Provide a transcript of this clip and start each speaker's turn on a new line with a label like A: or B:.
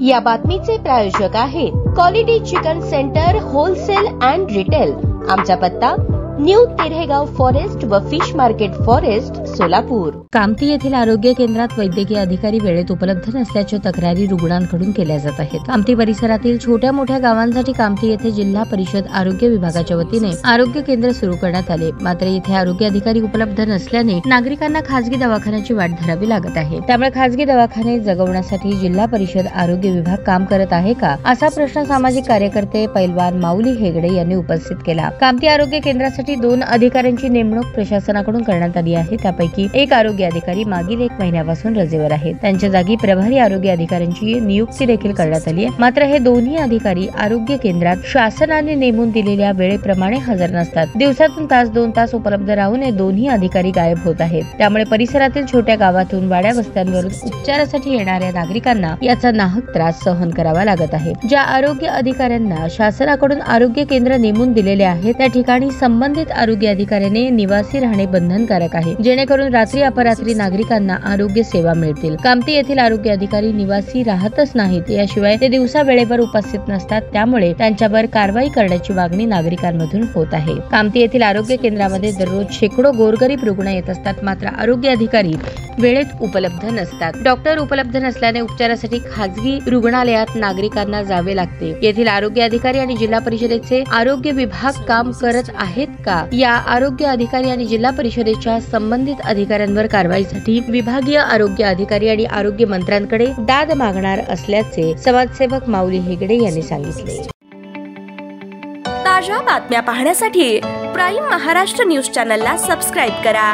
A: या बातमीचे प्रायोजक आहेत quality chicken centre wholesale and retail. आमचा पत्ता न्यू तिरेगाव फॉरेस्ट व फिश मार्केट फॉरेस्ट सोलापूर।
B: कामती येथील आरोग्य केंद्रात वैद्यकीय अधिकारी वेळेत उपलब्ध नसल्याच्या तक्रारी रुग्णांकडून केल्या जात आहेत। कामती परिसरातील छोट्या मोठ्या गावांसाठी कामती येथे जिल्हा परिषद आरोग्य विभागाच्या वतीने आरोग्य केंद्र सुरू करण्यात आले, मात्र येथे आरोग्य अधिकारी उपलब्ध नसल्याने नागरिकांना खासगी दवाखान्याची वाट धरावी लागत आहे। त्यामुळे खासगी दवाखाने जगवण्यासाठी जिल्हा परिषद आरोग्य विभाग काम करत आहे का, असा प्रश्न सामाजिक कार्यकर्ते पैलवान माऊली हेगडे यांनी उपस्थित केला। कामती आरोग्य केंद्रासाठी 2 अधिकाऱ्यांची नेमणूक प्रशासनाकडून करण्यात आली आहे। त्यापैकी एक आरोग्य अधिकारी मागील 1 महिन्यापासून रजेवर आहेत। त्यांच्या जागी प्रभारी आरोग्य अधिकाऱ्यांची नियुक्ती देखील करण्यात आली आहे। मात्र हे दोन्ही अधिकारी आरोग्य केंद्रात शासनाने नेमून दिलेल्या वेळेप्रमाणे हजर नसतात। दिवसातून तास 2 तास उपलब्ध राहून हे दोन्ही अधिकारी गायब होत आहेत। त्यामुळे परिसरातील छोट्या गावातून वाड्या वस्त्यांवरून उपचारासाठी येणाऱ्या नागरिकांना याचा नाहक त्रास सहन करावा लागत आहे। ज्या आरोग्य अधिकाऱ्यांना शासनाकडून आरोग्य केंद्र नेमून दिलेले आहे त्या ठिकाणी संबंधित आरोग्य अधिकाऱ्याने निवासी राहणे बंधनकारक आहे, जेणेकरून रात्री अपरात्री नागरिकांना आरोग्य सेवा मिळतील। कामती येथील आरोग्य अधिकारी निवासी राहतच नाहीत, याशिवाय ते दिवसा वेळेवर उपस्थित नसतात, त्यामुळे त्यांच्यावर कारवाई करण्याची मागणी नागरिकांमधून होत आहे। कामती येथील आरोग्य केंद्रामध्ये दररोज शेकडो गोरगरीब रुग्ण येत असतात, मात्र आरोग्य अधिकारी वेळेत उपलब्ध नसतात। डॉक्टर उपलब्ध नसल्याने उपचारासाठी खासगी रुग्णालयात नागरिकांना जावे लागते। येथील आरोग्य अधिकारी आणि जिल्हा परिषदेचे आरोग्य विभाग काम करत आहेत का, या आरोग्य अधिकारी आणि जिल्हा परिषदेच्या संबंधित अधिकाऱ्यांवर कारवाईसाठी विभागीय आरोग्य अधिकारी आणि आरोग्य मंत्र्यांकडे दाद मागणार असल्याचे समाजसेवक माऊली हेगडे यांनी सांगितले।
C: ताज्या बातम्या पाहण्यासाठी प्राईम महाराष्ट्र न्यूज चॅनलला सबस्क्राईब करा।